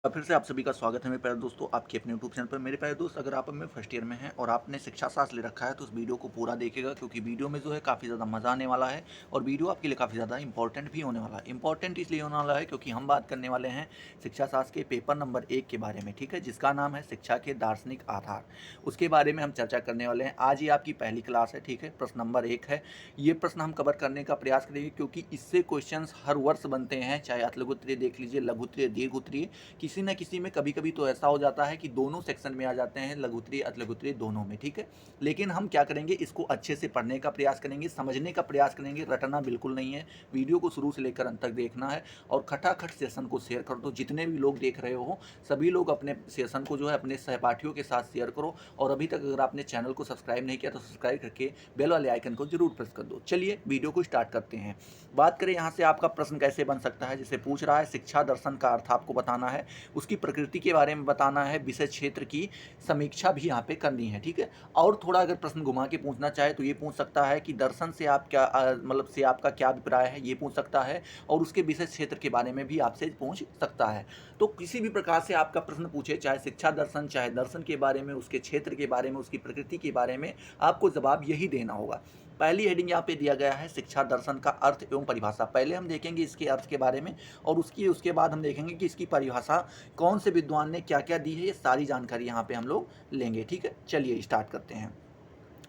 फिर से आप सभी का स्वागत है मेरे प्यारे दोस्तों आपके अपने यूट्यूब चैनल पर। मेरे प्यारे दोस्त, अगर आप अब में फर्स्ट ईयर में हैं और आपने शिक्षा शास्त्र ले रखा है तो उस वीडियो को पूरा देखिएगा, क्योंकि वीडियो में जो है काफ़ी ज़्यादा मज़ा आने वाला है और वीडियो आपके लिए काफ़ी ज़्यादा इंपॉर्टेंट भी होने वाला है। इंपॉर्टेंट इसलिए होने वाला है क्योंकि हम बात करने वाले हैं शिक्षा शास्त्र के पेपर नंबर 1 के बारे में, ठीक है, जिसका नाम है शिक्षा के दार्शनिक आधार। उसके बारे में हम चर्चा करने वाले हैं। आज ही आपकी पहली क्लास है, ठीक है। प्रश्न नंबर 1 है। ये प्रश्न हम कवर करने का प्रयास करेंगे क्योंकि इससे क्वेश्चन हर वर्ष बनते हैं, चाहे अतलगुत्तरीय देख लीजिए, लघुत्तरीय, दीर्घोत्तरीय। किसी न किसी में कभी कभी तो ऐसा हो जाता है कि दोनों सेक्शन में आ जाते हैं, लघुत्तरीय अतिलघुत्तरीय दोनों में, ठीक है। लेकिन हम क्या करेंगे, इसको अच्छे से पढ़ने का प्रयास करेंगे, समझने का प्रयास करेंगे, रटना बिल्कुल नहीं है। वीडियो को शुरू से लेकर अंत तक देखना है और खटाखट सेशन को शेयर कर दो। जितने भी लोग देख रहे हो सभी लोग अपने सेशन को जो है अपने सहपाठियों के साथ शेयर करो। और अभी तक अगर आपने चैनल को सब्सक्राइब नहीं किया तो सब्सक्राइब करके बेल वाले आइकन को जरूर प्रेस कर दो। चलिए वीडियो को स्टार्ट करते हैं। बात करें यहाँ से आपका प्रश्न कैसे बन सकता है, जैसे पूछ रहा है शिक्षा दर्शन का अर्थ आपको बताना है, उसकी प्रकृति के बारे में बताना है, विषय क्षेत्र की समीक्षा भी यहाँ पे करनी है, ठीक है। और थोड़ा अगर प्रश्न घुमा के पूछना चाहे तो ये पूछ सकता है कि दर्शन से आप क्या मतलब से आपका क्या अभिप्राय है, ये पूछ सकता है। और उसके विषय क्षेत्र के बारे में भी आपसे पूछ सकता है। तो किसी भी प्रकार से आपका प्रश्न पूछे, चाहे शिक्षा दर्शन, चाहे दर्शन के बारे में, उसके क्षेत्र के बारे में, उसकी प्रकृति के बारे में, आपको जवाब यही देना होगा। पहली हेडिंग यहाँ पे दिया गया है शिक्षा दर्शन का अर्थ एवं परिभाषा। पहले हम देखेंगे इसके अर्थ के बारे में और उसके बाद हम देखेंगे कि इसकी परिभाषा कौन से विद्वान ने क्या क्या दी है। ये सारी जानकारी यहाँ पे हम लोग लेंगे, ठीक है। चलिए स्टार्ट करते हैं।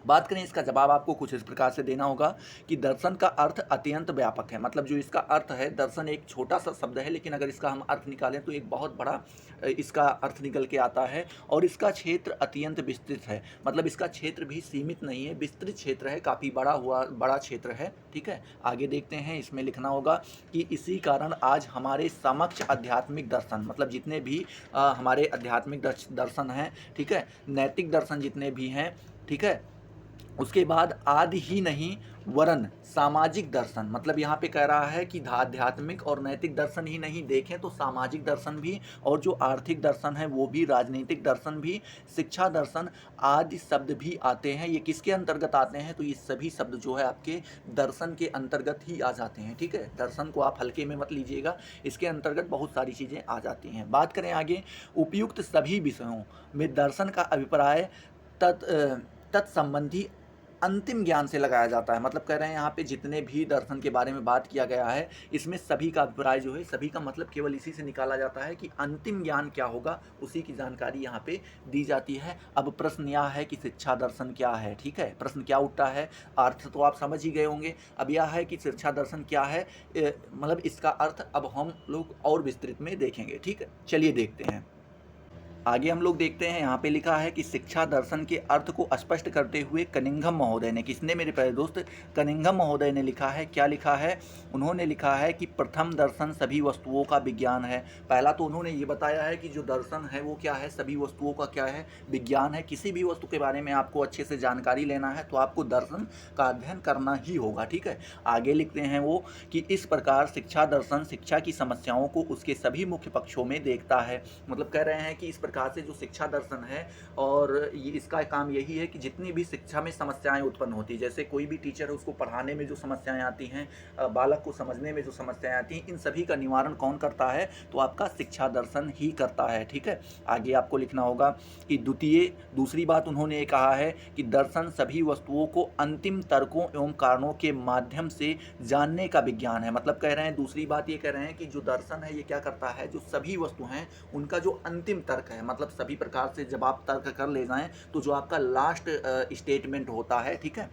बात करें इसका जवाब आपको कुछ इस प्रकार से देना होगा कि दर्शन का अर्थ अत्यंत व्यापक है। मतलब जो इसका अर्थ है, दर्शन एक छोटा सा शब्द है, लेकिन अगर इसका हम अर्थ निकालें तो एक बहुत बड़ा इसका अर्थ निकल के आता है। और इसका क्षेत्र अत्यंत विस्तृत है। मतलब इसका क्षेत्र भी सीमित नहीं है, विस्तृत क्षेत्र है, काफ़ी बड़ा क्षेत्र है, ठीक है। आगे देखते हैं। इसमें लिखना होगा कि इसी कारण आज हमारे समक्ष आध्यात्मिक दर्शन, मतलब जितने भी हमारे आध्यात्मिक दर्शन हैं, ठीक है, नैतिक दर्शन जितने भी हैं, ठीक है, उसके बाद आदि ही नहीं वरन सामाजिक दर्शन, मतलब यहाँ पे कह रहा है कि आध्यात्मिक और नैतिक दर्शन ही नहीं, देखें तो सामाजिक दर्शन भी, और जो आर्थिक दर्शन है वो भी, राजनीतिक दर्शन भी, शिक्षा दर्शन आदि शब्द भी आते हैं। ये किसके अंतर्गत आते हैं, तो ये सभी शब्द जो है आपके दर्शन के अंतर्गत ही आ जाते हैं, ठीक है। दर्शन को आप हल्के में मत लीजिएगा, इसके अंतर्गत बहुत सारी चीज़ें आ जाती हैं। बात करें आगे, उपयुक्त सभी विषयों में दर्शन का अभिप्राय तत्संबंधी अंतिम ज्ञान से लगाया जाता है। मतलब कह रहे हैं यहाँ पे जितने भी दर्शन के बारे में बात किया गया है, इसमें सभी का अभिप्राय जो है, सभी का मतलब केवल इसी से निकाला जाता है कि अंतिम ज्ञान क्या होगा, उसी की जानकारी यहाँ पे दी जाती है। अब प्रश्न यह है कि शिक्षा दर्शन क्या है, ठीक है। प्रश्न क्या उठता है, अर्थ तो आप समझ ही गए होंगे। अब यह है कि शिक्षा दर्शन क्या है, मतलब इसका अर्थ अब हम लोग और विस्तृत में देखेंगे, ठीक है। चलिए देखते हैं। आगे हम लोग देखते हैं। यहाँ पे लिखा है कि शिक्षा दर्शन के अर्थ को स्पष्ट करते हुए कनिंघम महोदय ने, किसने मेरे प्यारे दोस्त, कनिंघम महोदय ने लिखा है। क्या लिखा है, उन्होंने लिखा है कि प्रथम दर्शन सभी वस्तुओं का विज्ञान है। पहला तो उन्होंने ये बताया है कि जो दर्शन है वो क्या है, सभी वस्तुओं का क्या है, विज्ञान है। किसी भी वस्तु के बारे में आपको अच्छे से जानकारी लेना है तो आपको दर्शन का अध्ययन करना ही होगा, ठीक है। आगे लिखते हैं वो कि इस प्रकार शिक्षा दर्शन शिक्षा की समस्याओं को उसके सभी मुख्य पक्षों में देखता है। मतलब कह रहे हैं कि इस प्रकार से जो शिक्षा दर्शन है, और ये इसका काम यही है कि जितनी भी शिक्षा में समस्याएं उत्पन्न होती है, जैसे कोई भी टीचर है उसको पढ़ाने में जो समस्याएं आती हैं, बालक को समझने में जो समस्याएं आती हैं, इन सभी का निवारण कौन करता है, तो आपका शिक्षा दर्शन ही करता है, ठीक है। आगे आपको लिखना होगा कि दूसरी बात उन्होंने कहा है कि दर्शन सभी वस्तुओं को अंतिम तर्कों एवं कारणों के माध्यम से जानने का विज्ञान है। मतलब कह रहे हैं, दूसरी बात ये कह रहे हैं कि जो दर्शन है ये क्या करता है, जो सभी वस्तु हैं उनका जो अंतिम तर्क है, मतलब सभी प्रकार से जब आप तर्क कर ले जाएं तो जो आपका लास्ट स्टेटमेंट होता है, ठीक है,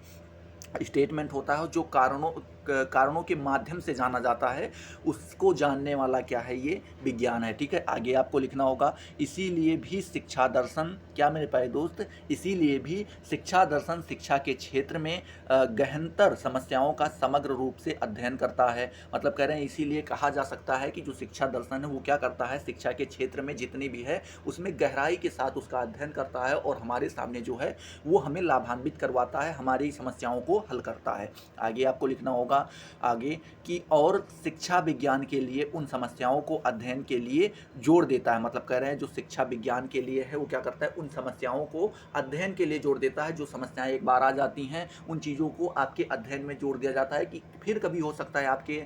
स्टेटमेंट होता है, जो कारणों के माध्यम से जाना जाता है, उसको जानने वाला क्या है, ये विज्ञान है, ठीक है। आगे आपको लिखना होगा इसीलिए भी शिक्षा दर्शन, क्या मेरे प्यारे दोस्त, इसीलिए भी शिक्षा दर्शन शिक्षा के क्षेत्र में गहनतर समस्याओं का समग्र रूप से अध्ययन करता है। मतलब कह रहे हैं इसीलिए कहा जा सकता है कि जो शिक्षा दर्शन है वो क्या करता है, शिक्षा के क्षेत्र में जितनी भी है उसमें गहराई के साथ उसका अध्ययन करता है और हमारे सामने जो है वो हमें लाभान्वित करवाता है, हमारी समस्याओं को हल करता है। आगे आपको लिखना होगा होगा आगे कि और शिक्षा विज्ञान के लिए उन समस्याओं को अध्ययन के लिए जोड़ देता है। मतलब कह रहे हैं जो शिक्षा विज्ञान के लिए है वो क्या करता है, उन समस्याओं को अध्ययन के लिए जोड़ देता है। जो समस्याएं एक बार आ जाती हैं उन चीज़ों को आपके अध्ययन में जोड़ दिया जाता है कि फिर कभी हो सकता है आपके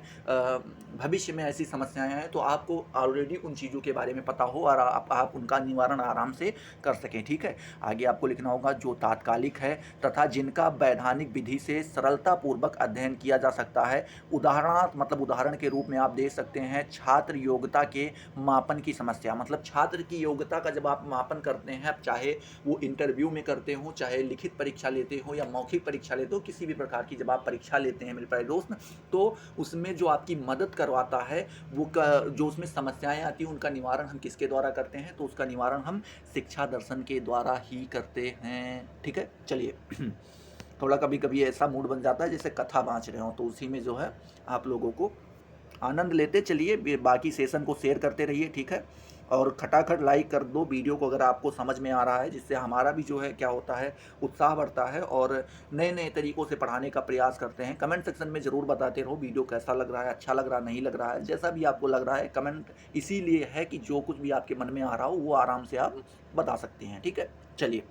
भविष्य में ऐसी समस्याएं आए तो आपको ऑलरेडी उन चीज़ों के बारे में पता हो और आप उनका निवारण आराम से कर सकें। ठीक है, आगे आपको लिखना होगा जो तात्कालिक है तथा जिनका वैधानिक विधि से सरलतापूर्वक अध्ययन किया जा सकता है। उदाहरणार्थ मतलब उदाहरण के रूप में आप दे सकते हैं छात्र योग्यता के मापन की समस्या। मतलब छात्र की योग्यता का जब आप मापन करते हैं, अब चाहे वो इंटरव्यू में करते हो, चाहे लिखित परीक्षा लेते हो या मौखिक परीक्षा लेते हो, किसी भी प्रकार की जब आप परीक्षा लेते हैं मेरे प्यारे दोस्त, तो उसमें जो आपकी मदद करवाता है वो जो उसमें समस्याएं आती हैं उनका निवारण हम किसके द्वारा करते हैं, तो उसका निवारण हम शिक्षा दर्शन के द्वारा ही करते हैं। ठीक है, चलिए थोड़ा कभी कभी ऐसा मूड बन जाता है जैसे कथा बाँच रहे हो, तो उसी में जो है आप लोगों को आनंद लेते चलिए, बाकी सेशन को शेयर करते रहिए। ठीक है, और खटाखट लाइक कर दो वीडियो को अगर आपको समझ में आ रहा है, जिससे हमारा भी जो है क्या होता है उत्साह बढ़ता है और नए नए तरीक़ों से पढ़ाने का प्रयास करते हैं। कमेंट सेक्शन में ज़रूर बताते रहो वीडियो कैसा लग रहा है, अच्छा लग रहा है, नहीं लग रहा है, जैसा भी आपको लग रहा है। कमेंट इसीलिए है कि जो कुछ भी आपके मन में आ रहा हो वो आराम से आप बता सकते हैं। ठीक है, चलिए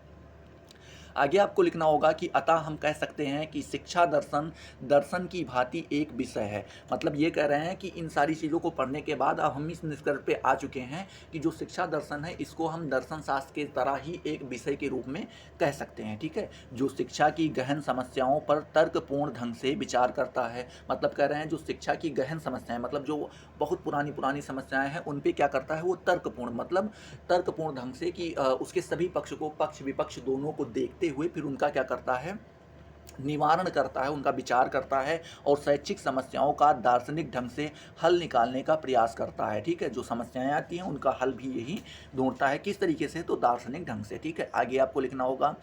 आगे आपको लिखना होगा कि अतः हम कह सकते हैं कि शिक्षा दर्शन दर्शन की भांति एक विषय है। मतलब ये कह रहे हैं कि इन सारी चीज़ों को पढ़ने के बाद अब हम इस निष्कर्ष पे आ चुके हैं कि जो शिक्षा दर्शन है इसको हम दर्शन शास्त्र के तरह ही एक विषय के रूप में कह सकते हैं। ठीक है, जो शिक्षा की गहन समस्याओं पर तर्कपूर्ण ढंग से विचार करता है। मतलब कह रहे हैं जो शिक्षा की गहन समस्याएं, मतलब जो बहुत पुरानी पुरानी समस्याएं हैं उन पे क्या करता है वो तर्कपूर्ण, मतलब तर्कपूर्ण ढंग से कि उसके सभी पक्ष को, पक्ष विपक्ष दोनों को देखते हुए फिर उनका क्या करता है, निवारण करता है, उनका विचार करता है और शैक्षिक समस्याओं का दार्शनिक ढंग से हल निकालने का प्रयास करता है। ठीक है, जो समस्याएं आती हैं उनका हल भी यही ढूंढता है। किस तरीके से, तो दार्शनिक ढंग से। ठीक है, आगे आपको लिखना होगा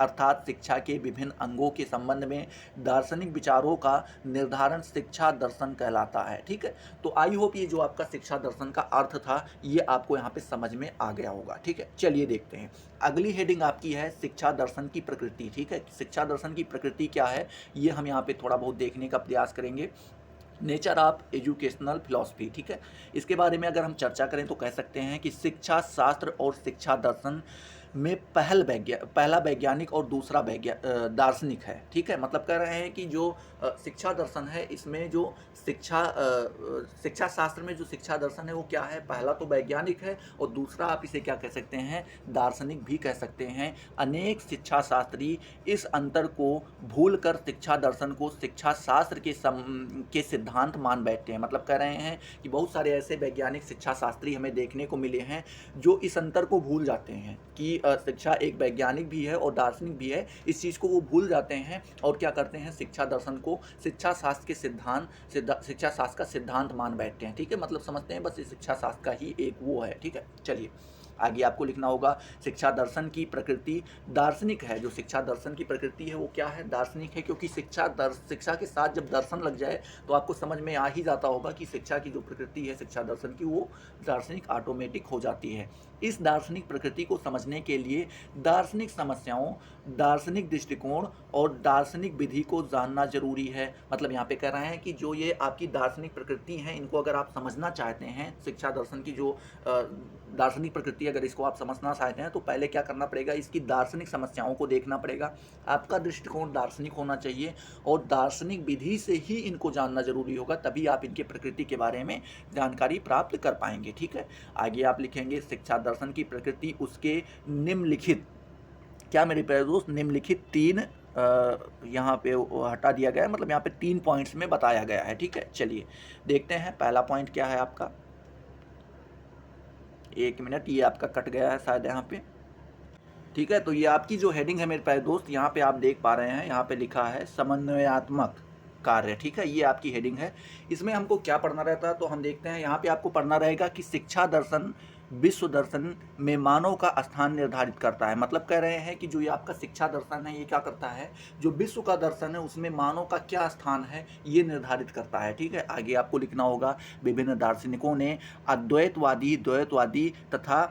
अर्थात शिक्षा के विभिन्न अंगों के संबंध में दार्शनिक विचारों का निर्धारण शिक्षा दर्शन कहलाता है। ठीक है, तो आई होप ये जो आपका शिक्षा दर्शन का अर्थ था ये आपको यहाँ पे समझ में आ गया होगा। ठीक है, चलिए देखते हैं अगली हेडिंग आपकी है शिक्षा दर्शन की प्रकृति। ठीक है, शिक्षा दर्शन की प्रकृति क्या है ये हम यहाँ पे थोड़ा बहुत देखने का प्रयास करेंगे। Nature of educational philosophy. ठीक है, इसके बारे में अगर हम चर्चा करें तो कह सकते हैं कि शिक्षा शास्त्र और शिक्षा दर्शन में पहला वैज्ञानिक और दूसरा दार्शनिक है। ठीक है, मतलब कह रहे हैं कि जो शिक्षा दर्शन है इसमें जो शिक्षा शास्त्र में जो शिक्षा दर्शन है वो क्या है, पहला तो वैज्ञानिक है और दूसरा आप इसे क्या कह सकते हैं, दार्शनिक भी कह सकते हैं। अनेक शिक्षा शास्त्री इस अंतर को भूलकर शिक्षा दर्शन को शिक्षा शास्त्र के सिद्धांत मान बैठते हैं। मतलब कह रहे हैं कि बहुत सारे ऐसे वैज्ञानिक शिक्षा शास्त्री हमें देखने को मिले हैं जो इस अंतर को भूल जाते हैं कि शिक्षा एक वैज्ञानिक भी है और दार्शनिक भी है। इस चीज़ को वो भूल जाते हैं और क्या करते हैं, शिक्षा दर्शन को शिक्षा शास्त्र के शिक्षा शास्त्र का सिद्धांत मान बैठते हैं। ठीक है, मतलब समझते हैं बस ये शिक्षा शास्त्र का ही एक वो है। ठीक है, चलिए आगे आपको लिखना होगा शिक्षा दर्शन की प्रकृति दार्शनिक है। जो शिक्षा दर्शन की प्रकृति है वो क्या है, दार्शनिक है, क्योंकि शिक्षा के साथ जब दर्शन लग जाए तो आपको समझ में आ ही जाता होगा कि शिक्षा की जो प्रकृति है शिक्षा दर्शन की वो दार्शनिक ऑटोमेटिक हो जाती है। इस दार्शनिक प्रकृति को समझने के लिए दार्शनिक समस्याओं, दार्शनिक दृष्टिकोण और दार्शनिक विधि को जानना जरूरी है। मतलब यहाँ पे कह रहे हैं कि जो ये आपकी दार्शनिक प्रकृति है इनको अगर आप समझना चाहते हैं, शिक्षा दर्शन की जो दार्शनिक प्रकृति अगर इसको आप समझना चाहते हैं तो पहले क्या करना पड़ेगा, इसकी दार्शनिक समस्याओं को देखना पड़ेगा। आपका दृष्टिकोण दार्शनिक होना चाहिए और दार्शनिक विधि से ही इनको जानना जरूरी होगा, तभी आप इनके प्रकृति के बारे में जानकारी प्राप्त कर पाएंगे। ठीक है, आगे आप लिखेंगे शिक्षा दर्शन की प्रकृति उसके निम्नलिखित, क्या मेरे प्यारे दोस्त, निम्नलिखित 3 यहाँ पे हटा दिया गया है, मतलब यहाँ पे 3 पॉइंट्स में बताया गया है। ठीक है, चलिए देखते हैं पहला पॉइंट क्या है आपका। 1 मिनट, ये आपका कट गया है शायद यहाँ पे। ठीक है, तो ये आपकी जो हेडिंग है मेरे प्यारे दोस्त, यहाँ पे आप देख पा रहे हैं, यहाँ पे लिखा है समन्वयात्मक कार्य। ठीक है, ये आपकी हेडिंग है। इसमें हमको क्या पढ़ना रहता है तो हम देखते हैं यहाँ पे आपको पढ़ना रहेगा कि शिक्षा दर्शन विश्व दर्शन में मानव का स्थान निर्धारित करता है। मतलब कह रहे हैं कि जो ये आपका शिक्षा दर्शन है ये क्या करता है, जो विश्व का दर्शन है उसमें मानव का क्या स्थान है ये निर्धारित करता है। ठीक है, आगे आपको लिखना होगा विभिन्न दार्शनिकों ने अद्वैतवादी, द्वैतवादी तथा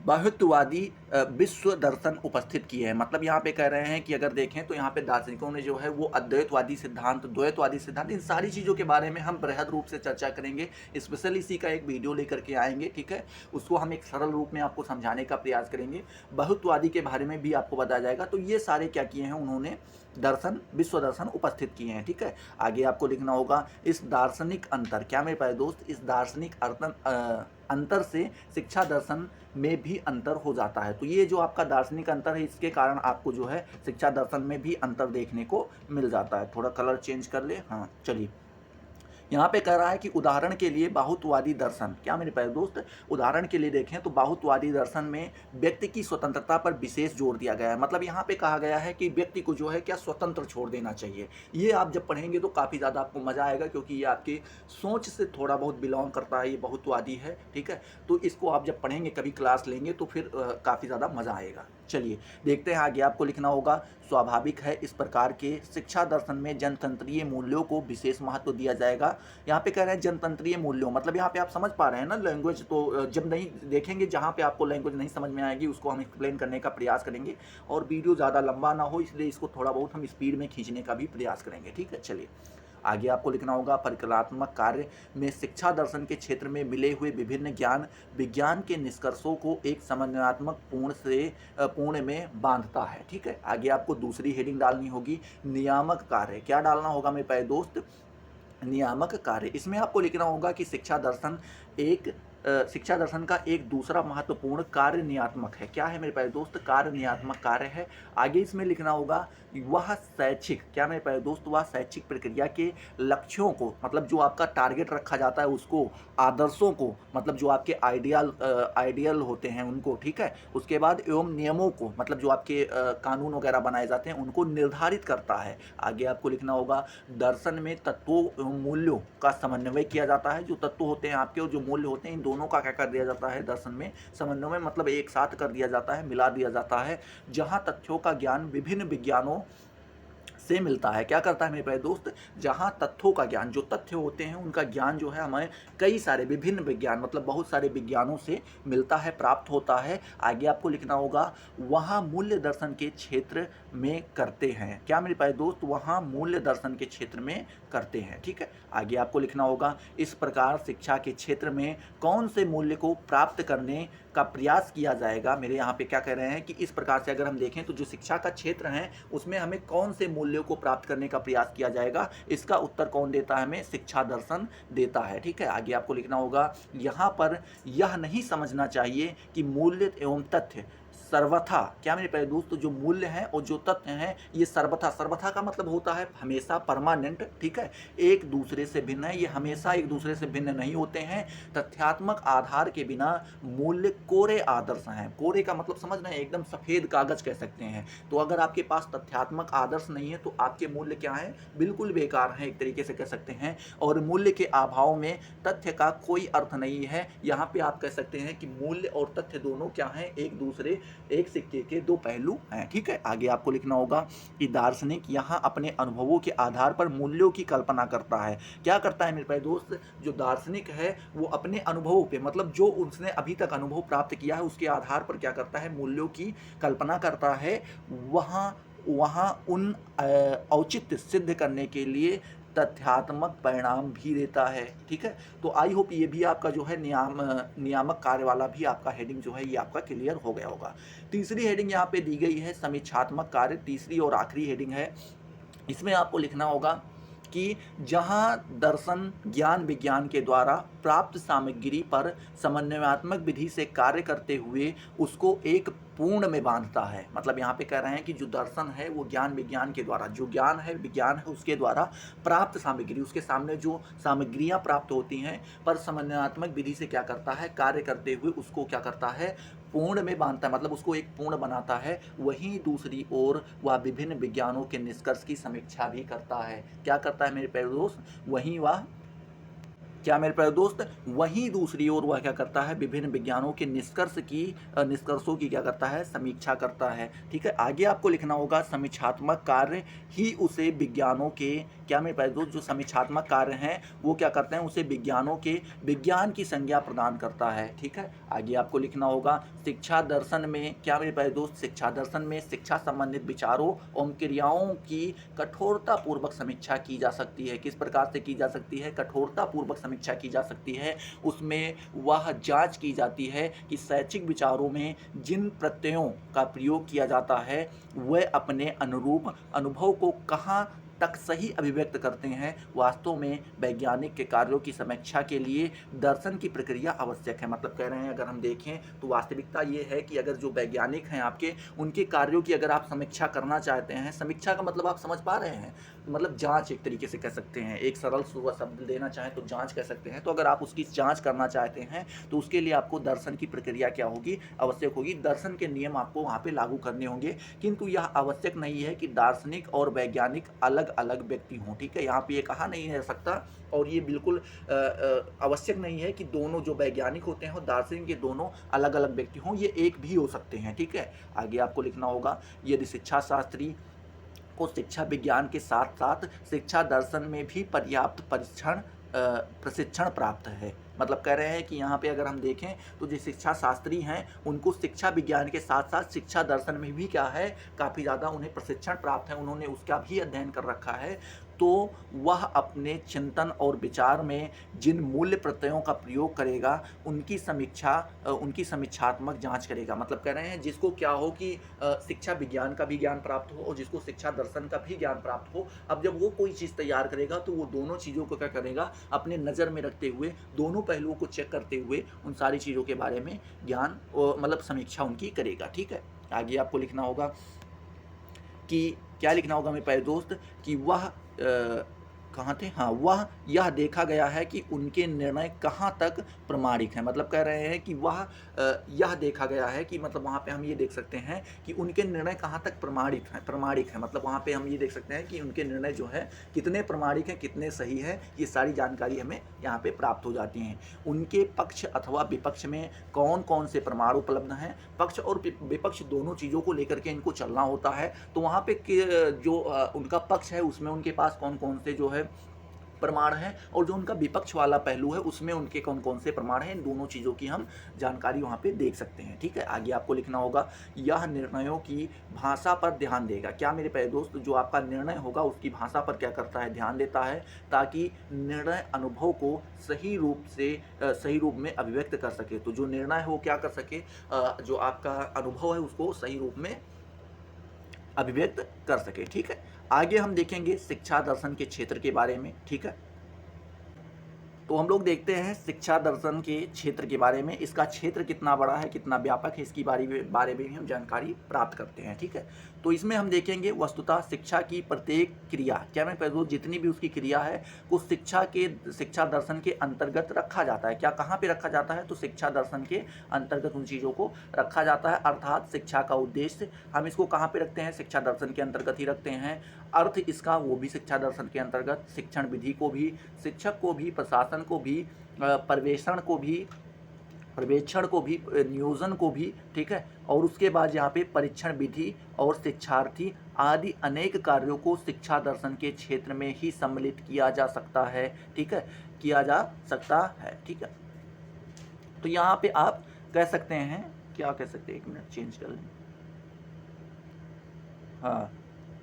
बहुत्ववादी विश्व दर्शन उपस्थित किए हैं। मतलब यहाँ पे कह रहे हैं कि अगर देखें तो यहाँ पे दार्शनिकों ने जो है वो अद्वैतवादी सिद्धांत, द्वैतवादी सिद्धांत, इन सारी चीज़ों के बारे में हम बृहद रूप से चर्चा करेंगे। स्पेशल इसी का एक वीडियो लेकर के आएंगे, ठीक है। उसको हम एक सरल रूप में आपको समझाने का प्रयास करेंगे। बहुत्ववादी के बारे में भी आपको बताया जाएगा। तो ये सारे क्या किए हैं उन्होंने, दर्शन, विश्व दर्शन उपस्थित किए हैं, ठीक है। आगे आपको लिखना होगा इस दार्शनिक अंतर, क्या मेरे प्यारे दोस्त, इस दार्शनिक अंतर से शिक्षा दर्शन में भी अंतर हो जाता है। तो ये जो आपका दार्शनिक अंतर है, इसके कारण आपको जो है शिक्षा दर्शन में भी अंतर देखने को मिल जाता है। थोड़ा कलर चेंज कर ले, हाँ चलिए। यहाँ पे कह रहा है कि उदाहरण के लिए बहुत्ववादी दर्शन, क्या मेरे प्यारे दोस्त, उदाहरण के लिए देखें तो बहुत्ववादी दर्शन में व्यक्ति की स्वतंत्रता पर विशेष जोर दिया गया है। मतलब यहाँ पे कहा गया है कि व्यक्ति को जो है क्या स्वतंत्र छोड़ देना चाहिए। ये आप जब पढ़ेंगे तो काफ़ी ज़्यादा आपको मज़ा आएगा, क्योंकि ये आपकी सोच से थोड़ा बहुत बिलोंग करता है, ये बहुत्ववादी है, ठीक है। तो इसको आप जब पढ़ेंगे, कभी क्लास लेंगे तो फिर काफ़ी ज़्यादा मज़ा आएगा। चलिए देखते हैं आगे। आपको लिखना होगा स्वाभाविक है इस प्रकार के शिक्षा दर्शन में जनतंत्रीय मूल्यों को विशेष महत्व दिया जाएगा। यहाँ पे कह रहे हैं जनतंत्रीय मूल्यों, मतलब यहाँ पे आप समझ पा रहे हैं ना, लैंग्वेज तो जब नहीं देखेंगे, जहाँ पे आपको लैंग्वेज नहीं समझ में आएगी उसको हम एक्सप्लेन करने का प्रयास करेंगे। और वीडियो ज़्यादा लंबा ना हो, इसलिए इसको थोड़ा बहुत हम स्पीड में खींचने का भी प्रयास करेंगे, ठीक है। चलिए आगे आपको लिखना होगा परिकल्पनात्मक कार्य में शिक्षा दर्शन के क्षेत्र में मिले हुए विभिन्न ज्ञान विज्ञान के निष्कर्षों को एक समन्वयात्मक पूर्ण में बांधता है, ठीक है। आगे आपको दूसरी हेडिंग डालनी होगी नियामक कार्य। क्या डालना होगा मेरे प्यारे दोस्त, नियामक कार्य। इसमें आपको लिखना होगा कि शिक्षा दर्शन का एक दूसरा महत्वपूर्ण कार्यनियात्मक है। क्या है मेरे प्यारे दोस्त, कार्यनियात्मक कार्य है। आगे इसमें लिखना होगा वह शैक्षिक, क्या मेरे प्यारे दोस्त, वह शैक्षिक प्रक्रिया के लक्ष्यों को, मतलब जो आपका टारगेट रखा जाता है उसको, आदर्शों को, मतलब जो आपके आइडियल होते हैं उनको, ठीक है। उसके बाद एवं नियमों को, मतलब जो आपके कानून वगैरह बनाए जाते हैं उनको निर्धारित करता है। आगे आपको लिखना होगा दर्शन में तत्वों एवं मूल्यों का समन्वय किया जाता है। जो तत्व होते हैं आपके और जो मूल्य होते हैं, इन दोनों का क्या कर दिया जाता है दर्शन में, समन्वय, मतलब एक साथ कर दिया जाता है, मिला दिया जाता है। जहाँ तथ्यों का ज्ञान विभिन्न विज्ञानों से मिलता है। क्या करता है मेरे प्यारे दोस्त, जहाँ तथ्यों का ज्ञान, जो तथ्य होते हैं उनका ज्ञान जो है हमें कई सारे विभिन्न विज्ञान, मतलब बहुत सारे विज्ञानों से मिलता है, प्राप्त होता है। आगे आपको लिखना होगा वहाँ मूल्य दर्शन के क्षेत्र में करते हैं। क्या मेरे प्यारे दोस्त, वहाँ मूल्य दर्शन के क्षेत्र में करते हैं, ठीक है। आगे आपको लिखना होगा इस प्रकार शिक्षा के क्षेत्र में कौन से मूल्य को प्राप्त करने का प्रयास किया जाएगा। मेरे यहाँ पे क्या कह रहे हैं कि इस प्रकार से अगर हम देखें तो जो शिक्षा का क्षेत्र है उसमें हमें कौन से मूल्यों को प्राप्त करने का प्रयास किया जाएगा, इसका उत्तर कौन देता है हमें, शिक्षा दर्शन देता है, ठीक है। आगे आपको लिखना होगा यहाँ पर यह नहीं समझना चाहिए कि मूल्य एवं तथ्य सर्वथा, क्या मेरे प्यारे दोस्त, जो मूल्य हैं और जो तथ्य हैं ये सर्वथा, सर्वथा का मतलब होता है हमेशा, परमानेंट, ठीक है, एक दूसरे से भिन्न है। ये हमेशा एक दूसरे से भिन्न नहीं होते हैं। तथ्यात्मक आधार के बिना मूल्य कोरे आदर्श हैं। कोरे का मतलब समझ रहे हैं, एकदम सफ़ेद कागज कह सकते हैं। तो अगर आपके पास तथ्यात्मक आदर्श नहीं है तो आपके मूल्य क्या हैं, बिल्कुल बेकार हैं, एक तरीके से कह सकते हैं। और मूल्य के अभाव में तथ्य का कोई अर्थ नहीं है। यहाँ पे आप कह सकते हैं कि मूल्य और तथ्य दोनों क्या हैं, एक सिक्के के दो पहलू हैं, ठीक है। आगे आपको लिखना होगा कि दार्शनिक यहाँ अपने अनुभवों के आधार पर मूल्यों की कल्पना करता है। क्या करता है मेरे प्यारे दोस्त, जो दार्शनिक है वो अपने अनुभवों पे, मतलब जो उसने अभी तक अनुभव प्राप्त किया है उसके आधार पर क्या करता है, मूल्यों की कल्पना करता है। वहाँ उन औचित्य सिद्ध करने के लिए तथ्यात्मक परिणाम भी देता है, ठीक है। तो आई होप ये भी आपका जो है नियामक कार्य वाला भी आपका हेडिंग जो है ये आपका क्लियर हो गया होगा। तीसरी हेडिंग यहाँ पे दी गई है समीक्षात्मक कार्य, तीसरी और आखिरी हेडिंग है। इसमें आपको लिखना होगा कि जहाँ दर्शन ज्ञान विज्ञान के द्वारा प्राप्त सामग्री पर समन्वयात्मक विधि से कार्य करते हुए उसको एक पूर्ण में बांधता है। मतलब यहाँ पे कह रहे हैं कि जो दर्शन है वो ज्ञान विज्ञान के द्वारा, जो ज्ञान है विज्ञान है उसके द्वारा प्राप्त सामग्री, उसके सामने जो सामग्रियाँ प्राप्त होती हैं पर समन्वयात्मक विधि से क्या करता है, कार्य करते हुए उसको क्या करता है, पूर्ण में बांधता है, मतलब उसको एक पूर्ण बनाता है। वहीं दूसरी ओर वह विभिन्न विज्ञानों के निष्कर्ष की समीक्षा भी करता है। क्या करता है मेरे प्यारे दोस्त, वहीं वह क्या मेरे प्यारे दोस्त, वहीं दूसरी ओर वह क्या करता है, विभिन्न विज्ञानों के निष्कर्षों की क्या करता है, समीक्षा करता है। ठीक है, आगे आपको लिखना होगा समीक्षात्मक कार्य ही उसे विज्ञानों के, क्या मेरे प्यारे दोस्त, जो समीक्षात्मक कार्य हैं वो क्या करते हैं, उसे विज्ञानों के विज्ञान की संज्ञा प्रदान करता है। ठीक है, आगे आपको लिखना होगा शिक्षा दर्शन में, क्या मेरे प्यारे दोस्त, शिक्षा दर्शन में शिक्षा संबंधित विचारों एवं क्रियाओं की कठोरता पूर्वक समीक्षा की जा सकती है। किस प्रकार से की जा सकती है, कठोरता पूर्वक समीक्षा की जा सकती है। उसमें वह जांच की जाती है कि शैक्षिक विचारों में जिन प्रत्ययों का प्रयोग किया जाता है वह अपने अनुरूप अनुभव को कहाँ तक सही अभिव्यक्त करते हैं। वास्तव में वैज्ञानिक के कार्यों की समीक्षा के लिए दर्शन की प्रक्रिया आवश्यक है। मतलब कह रहे हैं, अगर हम देखें तो वास्तविकता ये है कि अगर जो वैज्ञानिक हैं आपके, उनके कार्यों की अगर आप समीक्षा करना चाहते हैं, समीक्षा का मतलब आप समझ पा रहे हैं, मतलब जांच एक तरीके से कह सकते हैं, एक सरल शब्द देना चाहें तो जांच कह सकते हैं। तो अगर आप उसकी जांच करना चाहते हैं तो उसके लिए आपको दर्शन की प्रक्रिया क्या होगी, आवश्यक होगी। दर्शन के नियम आपको वहाँ पे लागू करने होंगे, किंतु यह आवश्यक नहीं है कि दार्शनिक और वैज्ञानिक अलग अलग व्यक्ति हों। ठीक है, यहाँ पे ये कहा नहीं रह सकता, और ये बिल्कुल आवश्यक नहीं है कि दोनों जो वैज्ञानिक होते हैं और दार्शनिक के दोनों अलग अलग व्यक्ति हों, ये एक भी हो सकते हैं। ठीक है, आगे आपको लिखना होगा यदि शिक्षा शास्त्री को शिक्षा विज्ञान के साथ साथ शिक्षा दर्शन में भी पर्याप्त प्रशिक्षण प्राप्त है। मतलब कह रहे हैं कि यहाँ पे अगर हम देखें तो जो शिक्षा शास्त्री हैं उनको शिक्षा विज्ञान के साथ साथ शिक्षा दर्शन में भी क्या है, काफ़ी ज़्यादा उन्हें प्रशिक्षण प्राप्त है, उन्होंने उसका भी अध्ययन कर रखा है। तो वह अपने चिंतन और विचार में जिन मूल्य प्रत्ययों का प्रयोग करेगा उनकी समीक्षात्मक जांच करेगा। मतलब कह रहे हैं जिसको क्या हो कि शिक्षा विज्ञान का भी ज्ञान प्राप्त हो और जिसको शिक्षा दर्शन का भी ज्ञान प्राप्त हो। अब जब वो कोई चीज़ तैयार करेगा तो वो दोनों चीज़ों को क्या करेगा, अपने नज़र में रखते हुए, दोनों पहलुओं को चेक करते हुए उन सारी चीज़ों के बारे में ज्ञान मतलब समीक्षा उनकी करेगा। ठीक है, आगे आपको लिखना होगा कि क्या लिखना होगा मेरे प्यारे दोस्त, कि वह कहाँ थे, हाँ, वह यह देखा गया है कि उनके निर्णय कहाँ तक प्रमाणिक हैं। मतलब कह रहे हैं कि वह यह देखा गया है कि, मतलब वहाँ पे हम ये देख सकते हैं कि उनके निर्णय कहाँ तक प्रमाणिक हैं। मतलब वहाँ पे हम ये देख सकते हैं कि उनके निर्णय जो है कितने प्रमाणिक हैं, कितने सही है, ये सारी जानकारी हमें यहाँ पे प्राप्त हो जाती हैं। उनके पक्ष अथवा विपक्ष में कौन कौन से प्रमाण उपलब्ध हैं, पक्ष और विपक्ष दोनों चीज़ों को लेकर के इनको चलना होता है। तो वहाँ पे जो उनका पक्ष है उसमें उनके पास कौन कौन से जो है प्रमाण है, और जो उनका विपक्ष वाला पहलू है उसमें उनके कौन कौन से प्रमाण हैं, इन दोनों चीज़ों की हम जानकारी वहाँ पे देख सकते हैं। ठीक है, आगे आपको लिखना होगा यह निर्णयों की भाषा पर ध्यान देगा। क्या मेरे प्यारे दोस्त, जो आपका निर्णय होगा उसकी भाषा पर क्या करता है, ध्यान देता है, ताकि निर्णय अनुभव को सही रूप में अभिव्यक्त कर सके। तो जो निर्णय है वो क्या कर सके, जो आपका अनुभव है उसको सही रूप में अभिव्यक्त कर सके। ठीक है, आगे हम देखेंगे शिक्षा दर्शन के क्षेत्र के बारे में। ठीक है, तो हम लोग देखते हैं शिक्षा दर्शन के क्षेत्र के बारे में, इसका क्षेत्र कितना बड़ा है, कितना व्यापक है, इसकी बारे में भी हम जानकारी प्राप्त करते हैं। ठीक है, तो इसमें हम देखेंगे वस्तुतः शिक्षा की प्रत्येक क्रिया, क्या मैं कह, जितनी भी उसकी क्रिया है वो शिक्षा दर्शन के अंतर्गत रखा जाता है। क्या कहाँ पे रखा जाता है, तो शिक्षा दर्शन के अंतर्गत उन चीज़ों को रखा जाता है। अर्थात शिक्षा का उद्देश्य हम इसको कहाँ पे रखते हैं, शिक्षा दर्शन के अंतर्गत ही रखते हैं। अर्थ इसका वो भी शिक्षा दर्शन के अंतर्गत, शिक्षण विधि को भी, शिक्षक को भी, प्रशासन को भी, पर्यवेक्षण को भी, नियोजन को भी। ठीक है, और उसके बाद यहाँ पे परीक्षण विधि और शिक्षार्थी आदि अनेक कार्यों को शिक्षा दर्शन के क्षेत्र में ही सम्मिलित किया जा सकता है। ठीक है, किया जा सकता है। ठीक है, तो यहाँ पे आप कह सकते हैं, क्या कह सकते हैं, एक मिनट चेंज कर लें, हाँ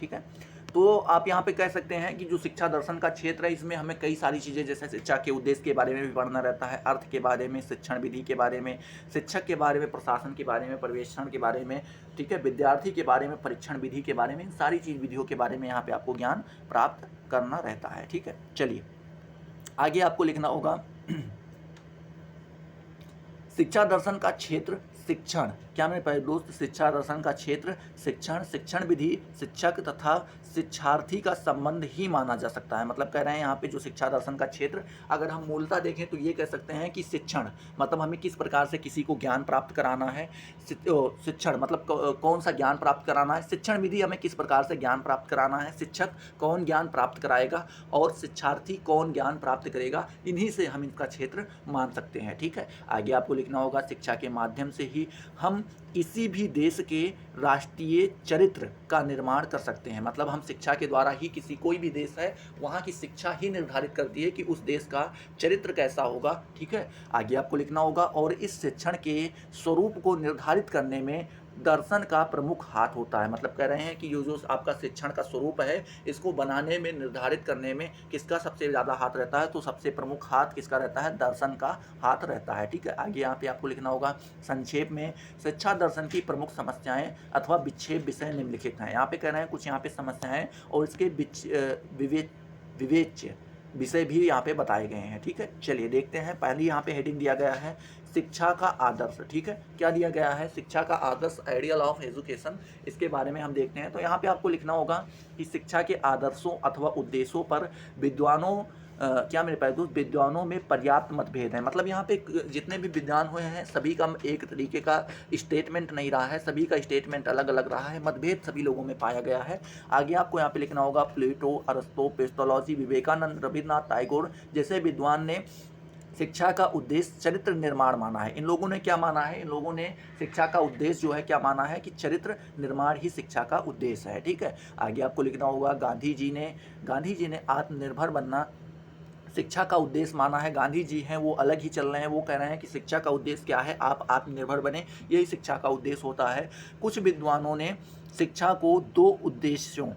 ठीक है, तो आप यहाँ पे कह सकते हैं कि जो शिक्षा दर्शन का क्षेत्र है इसमें हमें कई सारी चीज़ें, जैसे शिक्षा के उद्देश्य के बारे में भी पढ़ना रहता है, अर्थ के बारे में, शिक्षण विधि के बारे में, शिक्षक के बारे में, प्रशासन के बारे में, पर्यवेक्षण के बारे में, ठीक है, विद्यार्थी के बारे में, परीक्षण विधि के बारे में, इन सारी विधियों के बारे में यहाँ पे आपको ज्ञान प्राप्त करना रहता है। ठीक है, चलिए आगे आपको लिखना होगा शिक्षा दर्शन का क्षेत्र शिक्षण, क्या मेरे प्यारे दोस्त, शिक्षा दर्शन का क्षेत्र शिक्षण, शिक्षण विधि शिक्षक तथा शिक्षार्थी का संबंध ही माना जा सकता है। मतलब कह रहे हैं यहाँ पे जो शिक्षा दर्शन का क्षेत्र, अगर हम मूलतः देखें तो ये कह सकते हैं कि शिक्षण मतलब हमें किस प्रकार से किसी को ज्ञान प्राप्त कराना है, शिक्षण मतलब कौन सा ज्ञान प्राप्त कराना है, शिक्षण विधि हमें किस प्रकार से ज्ञान प्राप्त कराना है, शिक्षक कौन ज्ञान प्राप्त कराएगा और शिक्षार्थी कौन ज्ञान प्राप्त करेगा, इन्हीं से हम इनका क्षेत्र मान सकते हैं। ठीक है, आगे आपको लिखना होगा शिक्षा के माध्यम से ही हम किसी भी देश के राष्ट्रीय चरित्र का निर्माण कर सकते हैं। मतलब हम शिक्षा के द्वारा ही किसी कोई भी देश है वहाँ की शिक्षा ही निर्धारित करती है कि उस देश का चरित्र कैसा होगा। ठीक है, आगे आपको लिखना होगा और इस शिक्षण के स्वरूप को निर्धारित करने में दर्शन का प्रमुख हाथ होता है। मतलब कह रहे हैं कि ये जो आपका शिक्षण का स्वरूप है इसको बनाने में, निर्धारित करने में किसका सबसे ज़्यादा हाथ रहता है, तो सबसे प्रमुख हाथ किसका रहता है, दर्शन का हाथ रहता है। ठीक है, आगे यहाँ पे आपको लिखना होगा संक्षेप में शिक्षा दर्शन की प्रमुख समस्याएं अथवा विक्षेप विषय निम्नलिखित हैं। यहाँ पे कह रहे हैं कुछ यहाँ पे समस्याएं और इसके विवेच्य विषय भी यहाँ पे बताए गए हैं। ठीक है, चलिए देखते हैं। पहली यहाँ पे हेडिंग दिया गया है शिक्षा का आदर्श। ठीक है, क्या दिया गया है, शिक्षा का आदर्श, आइडियल ऑफ एजुकेशन, इसके बारे में हम देखते हैं। तो यहाँ पे आपको लिखना होगा कि शिक्षा के आदर्शों अथवा उद्देश्यों पर विद्वानों क्या मेरे प्यारे दोस्त, विद्वानों में पर्याप्त मतभेद है। मतलब यहाँ पे जितने भी विद्वान हुए हैं सभी का एक तरीके का स्टेटमेंट नहीं रहा है, सभी का स्टेटमेंट अलग अलग रहा है, मतभेद सभी लोगों में पाया गया है। आगे आपको यहाँ पे लिखना होगा प्लेटो, अरस्तो, पेस्टोलॉजी, विवेकानंद, रविन्द्रनाथ टैगोर जैसे विद्वान ने शिक्षा का उद्देश्य चरित्र निर्माण माना है। इन लोगों ने क्या माना है, इन लोगों ने शिक्षा का उद्देश्य जो है क्या माना है कि चरित्र निर्माण ही शिक्षा का उद्देश्य है। ठीक है, आगे आपको लिखना होगा गांधी जी ने आत्मनिर्भर बनना शिक्षा का उद्देश्य माना है। गांधी जी हैं वो अलग ही चल रहे हैं, वो कह रहे हैं कि शिक्षा का उद्देश्य क्या है, आप आत्मनिर्भर बने, यही शिक्षा का उद्देश्य होता है। कुछ विद्वानों ने शिक्षा को दो उद्देश्यों,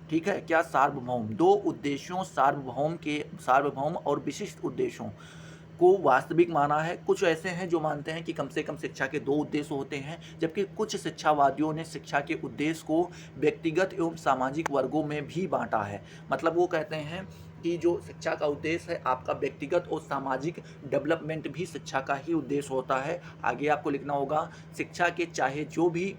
ठीक है, क्या सार्वभौम, दो उद्देश्यों सार्वभौम और विशिष्ट उद्देश्यों को वास्तविक माना है। कुछ ऐसे हैं जो मानते हैं कि कम से कम शिक्षा के दो उद्देश्य होते हैं, जबकि कुछ शिक्षावादियों ने शिक्षा के उद्देश्य को व्यक्तिगत एवं सामाजिक वर्गों में भी बांटा है। मतलब वो कहते हैं कि जो शिक्षा का उद्देश्य है आपका व्यक्तिगत और सामाजिक डेवलपमेंट भी शिक्षा का ही उद्देश्य होता है। आगे आपको लिखना होगा शिक्षा के चाहे जो भी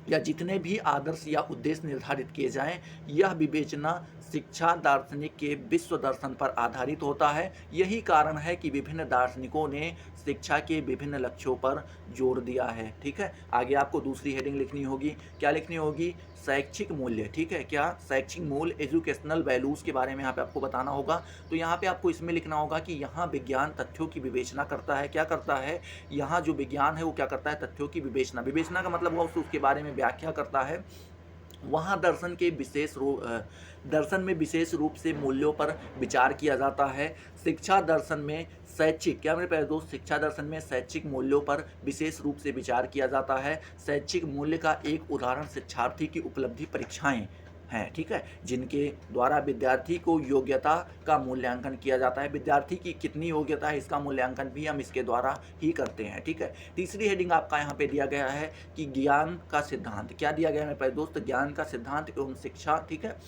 या जितने भी आदर्श या उद्देश्य निर्धारित किए जाएं, यह विवेचना शिक्षा दार्शनिक के विश्व दर्शन पर आधारित होता है। यही कारण है कि विभिन्न दार्शनिकों ने शिक्षा के विभिन्न लक्ष्यों पर जोर दिया है। ठीक है, आगे आपको दूसरी हेडिंग लिखनी होगी, क्या लिखनी होगी, शैक्षिक मूल्य। ठीक है, क्या शैक्षिक मूल्य, एजुकेशनल वैल्यूज़ के बारे में यहाँ पे आपको बताना होगा। तो यहाँ पे आपको इसमें लिखना होगा कि यहाँ विज्ञान तथ्यों की विवेचना करता है। क्या करता है, यहाँ जो विज्ञान है वो क्या करता है, तथ्यों की विवेचना का मतलब वो उसके बारे में व्याख्या करता है। वहाँ दर्शन में विशेष रूप से मूल्यों पर विचार किया जाता है। शिक्षा दर्शन में शैक्षिक, क्या मेरे प्यारे दोस्त, शिक्षा दर्शन में शैक्षिक मूल्यों पर विशेष रूप से विचार किया जाता है। शैक्षिक मूल्य का एक उदाहरण शिक्षार्थी की उपलब्धि परीक्षाएं हैं। ठीक है, जिनके द्वारा विद्यार्थी को योग्यता का मूल्यांकन किया जाता है। विद्यार्थी की कितनी योग्यता है इसका मूल्यांकन भी हम इसके द्वारा ही करते हैं। ठीक है, तीसरी हेडिंग आपका यहाँ पे दिया गया है कि ज्ञान का सिद्धांत। क्या दिया गया है मेरे प्यारे दोस्त, ज्ञान का सिद्धांत एवं शिक्षा। ठीक है,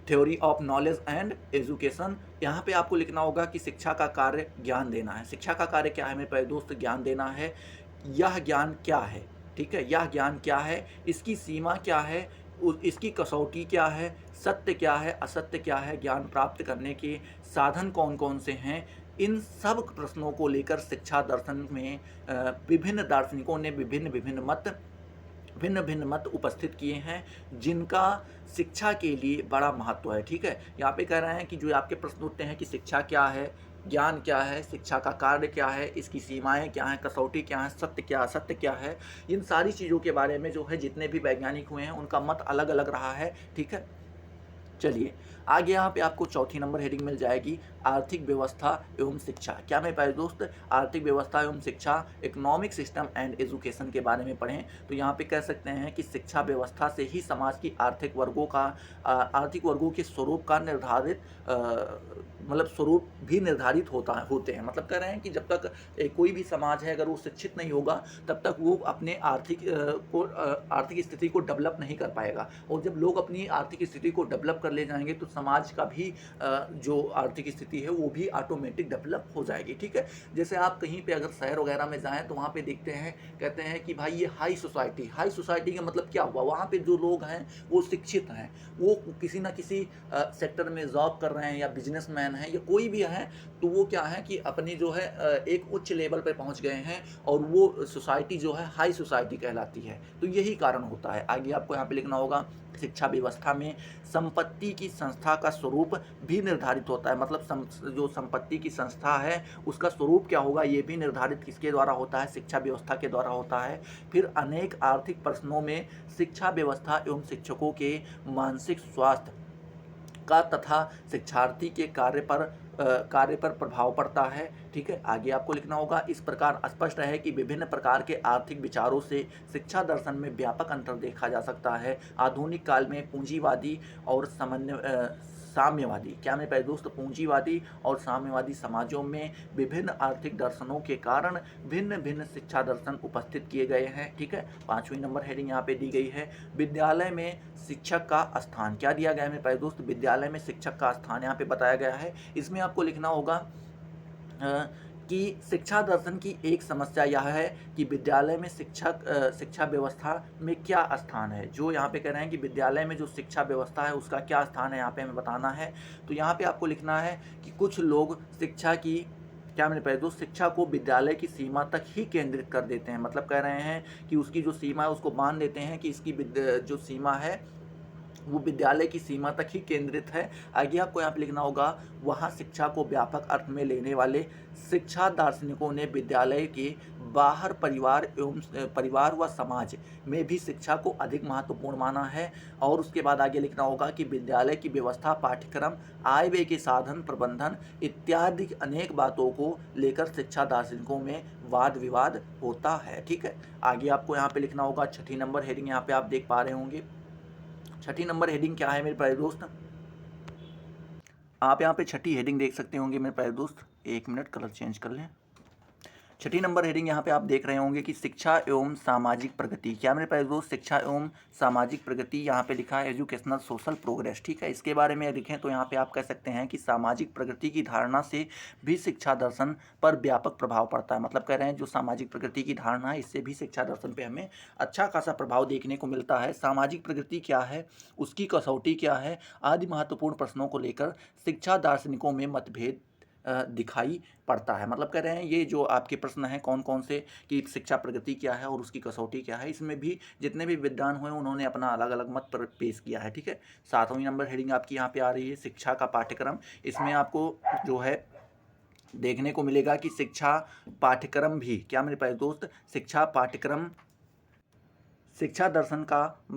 theory of knowledge and education. यहाँ पे आपको लिखना होगा कि शिक्षा का कार्य ज्ञान देना है। शिक्षा का कार्य क्या है मेरे प्यारे दोस्त, ज्ञान देना है। यह ज्ञान क्या है, ठीक है, यह ज्ञान क्या है, इसकी सीमा क्या है, इसकी कसौटी क्या है, सत्य क्या है, असत्य क्या है, ज्ञान प्राप्त करने के साधन कौन कौन से हैं, इन सब प्रश्नों को लेकर शिक्षा दर्शन में विभिन्न दार्शनिकों ने भिन्न भिन्न मत उपस्थित किए हैं, जिनका शिक्षा के लिए बड़ा महत्व है। ठीक है, यहाँ पे कह रहे हैं कि जो आपके प्रश्न उठते हैं कि शिक्षा क्या है, ज्ञान क्या है, शिक्षा का कार्य क्या है, इसकी सीमाएं क्या हैं, कसौटी क्या है, सत्य क्या, असत्य क्या है, इन सारी चीज़ों के बारे में जो है जितने भी वैज्ञानिक हुए हैं उनका मत अलग अलग रहा है। ठीक है, चलिए आगे यहाँ पे आपको चौथी नंबर हेडिंग मिल जाएगी, आर्थिक व्यवस्था एवं शिक्षा। क्या मेरे प्यारे दोस्त, आर्थिक व्यवस्था एवं शिक्षा, इकोनॉमिक सिस्टम एंड एजुकेशन के बारे में पढ़ें तो यहाँ पे कह सकते हैं कि शिक्षा व्यवस्था से ही समाज की आर्थिक वर्गों के स्वरूप का स्वरूप भी निर्धारित होते हैं। मतलब कह रहे हैं कि जब तक कोई भी समाज है अगर वो शिक्षित नहीं होगा तब तक वो अपने आर्थिक स्थिति को डेवलप नहीं कर पाएगा, और जब लोग अपनी आर्थिक स्थिति को डेवलप कर ले जाएंगे तो समाज का भी जो आर्थिक स्थिति है वो भी ऑटोमेटिक डेवलप हो जाएगी। ठीक है, जैसे आप कहीं पे अगर शहर वगैरह में जाएं तो वहाँ पे देखते हैं, कहते हैं कि भाई ये हाई सोसाइटी का मतलब क्या हुआ, वहाँ पे जो लोग हैं वो शिक्षित हैं, वो किसी ना किसी सेक्टर में जॉब कर रहे हैं या बिजनेसमैन हैं या कोई भी है, तो वो क्या है कि अपनी जो है एक उच्च लेवल पर पहुँच गए हैं और वो सोसाइटी जो है हाई सोसाइटी कहलाती है। तो यही कारण होता है। आगे आपको यहाँ पे लिखना होगा, शिक्षा व्यवस्था में संपत्ति की संस्था का स्वरूप भी निर्धारित होता है। मतलब जो संपत्ति की संस्था है उसका स्वरूप क्या होगा ये भी निर्धारित किसके द्वारा होता है, शिक्षा व्यवस्था के द्वारा होता है। फिर अनेक आर्थिक प्रश्नों में शिक्षा व्यवस्था एवं शिक्षकों के मानसिक स्वास्थ्य का तथा शिक्षार्थी के कार्य पर प्रभाव पड़ता है। ठीक है, आगे आपको लिखना होगा, इस प्रकार स्पष्ट है कि विभिन्न प्रकार के आर्थिक विचारों से शिक्षा दर्शन में व्यापक अंतर देखा जा सकता है। आधुनिक काल में पूंजीवादी और साम्यवादी, क्या मेरे प्यारे दोस्त, पूंजीवादी और साम्यवादी समाजों में विभिन्न आर्थिक दर्शनों के कारण भिन्न भिन्न शिक्षा दर्शन उपस्थित किए गए हैं। ठीक है, 5वीं नंबर हेडिंग यहाँ पे दी गई है, विद्यालय में शिक्षक का स्थान। क्या दिया गया है मेरे प्यारे दोस्त, विद्यालय में शिक्षक का स्थान यहाँ पे बताया गया है। इसमें आपको लिखना होगा कि शिक्षा दर्शन की एक समस्या यह है कि विद्यालय में शिक्षा व्यवस्था में क्या स्थान है। जो यहाँ पे कह रहे हैं कि विद्यालय में जो शिक्षा व्यवस्था है उसका क्या स्थान है यहाँ पे हमें बताना है। तो यहाँ पे आपको लिखना है कि कुछ लोग शिक्षा की, क्या मैंने पहले, तो शिक्षा को विद्यालय की सीमा तक ही केंद्रित कर देते हैं। मतलब कह रहे हैं कि उसकी जो सीमा है उसको मान देते हैं कि इसकी जो सीमा है वो विद्यालय की सीमा तक ही केंद्रित है। आगे आपको यहाँ पे लिखना होगा, वहाँ शिक्षा को व्यापक अर्थ में लेने वाले शिक्षा दार्शनिकों ने विद्यालय के बाहर परिवार व समाज में भी शिक्षा को अधिक महत्वपूर्ण माना है। और उसके बाद आगे लिखना होगा कि विद्यालय की व्यवस्था, पाठ्यक्रम, आय व्यय के साधन, प्रबंधन इत्यादि अनेक बातों को लेकर शिक्षा दार्शनिकों में वाद विवाद होता है। ठीक है, आगे आपको यहाँ पे लिखना होगा, 6 नंबर हेडिंग यहाँ पे आप देख पा रहे होंगे। 6 नंबर हेडिंग क्या है मेरे प्यारे दोस्त, आप यहाँ पे 6 हेडिंग देख सकते होंगे मेरे प्यारे दोस्त। 1 मिनट, कलर चेंज कर लें। 6 नंबर हेडिंग यहाँ पे आप देख रहे होंगे कि शिक्षा एवं सामाजिक प्रगति। क्या मेरे प्यारे दोस्त, शिक्षा एवं सामाजिक प्रगति, यहाँ पे लिखा है एजुकेशनल सोशल प्रोग्रेस। ठीक है, इसके बारे में लिखें तो यहाँ पे आप कह सकते हैं कि सामाजिक प्रगति की धारणा से भी शिक्षा दर्शन पर व्यापक प्रभाव पड़ता है। मतलब कह रहे हैं जो सामाजिक प्रगति की धारणा है इससे भी शिक्षा दर्शन पर हमें अच्छा खासा प्रभाव देखने को मिलता है। सामाजिक प्रगति क्या है, उसकी कसौटी क्या है, आदि महत्वपूर्ण प्रश्नों को लेकर शिक्षा दार्शनिकों में मतभेद दिखाई पड़ता है। मतलब कह रहे हैं ये जो आपके प्रश्न हैं कौन कौन से, कि शिक्षा प्रगति क्या है और उसकी कसौटी क्या है, इसमें भी जितने भी विद्वान हुए उन्होंने अपना अलग अलग मत पर पेश किया है। ठीक है, 7वीं नंबर हेडिंग आपकी यहाँ पे आ रही है, शिक्षा का पाठ्यक्रम। इसमें आपको जो है देखने को मिलेगा कि शिक्षा पाठ्यक्रम भी, क्या मेरे प्यारे दोस्त, शिक्षा पाठ्यक्रम शिक्षा दर्शन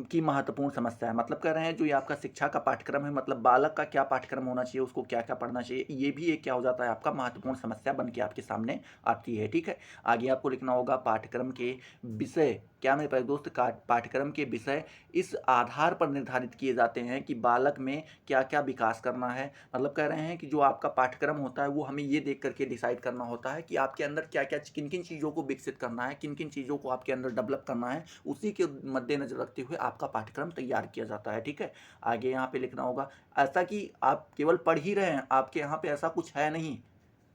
की महत्वपूर्ण समस्या है। मतलब कह रहे हैं जो ये आपका शिक्षा का पाठ्यक्रम है, मतलब बालक का क्या पाठ्यक्रम होना चाहिए, उसको क्या क्या पढ़ना चाहिए, ये भी एक क्या हो जाता है आपका महत्वपूर्ण समस्या बन के आपके सामने आती है। ठीक है, आगे आपको लिखना होगा, पाठ्यक्रम के विषय, क्या मेरे प्यारे दोस्त, पाठ्यक्रम के विषय इस आधार पर निर्धारित किए जाते हैं कि बालक में क्या क्या विकास करना है। मतलब कह रहे हैं कि जो आपका पाठ्यक्रम होता है वो हमें ये देख करके डिसाइड करना होता है कि आपके अंदर क्या क्या, किन किन चीज़ों को विकसित करना है, किन किन चीज़ों को आपके अंदर डेवलप करना है, उसी के मद्देनजर रखते हुए आपका पाठ्यक्रम तैयार किया जाता है। ठीक है, आगे यहाँ पे लिखना होगा, ऐसा कि आप केवल पढ़ ही रहे हैं, आपके यहाँ पे ऐसा कुछ है नहीं।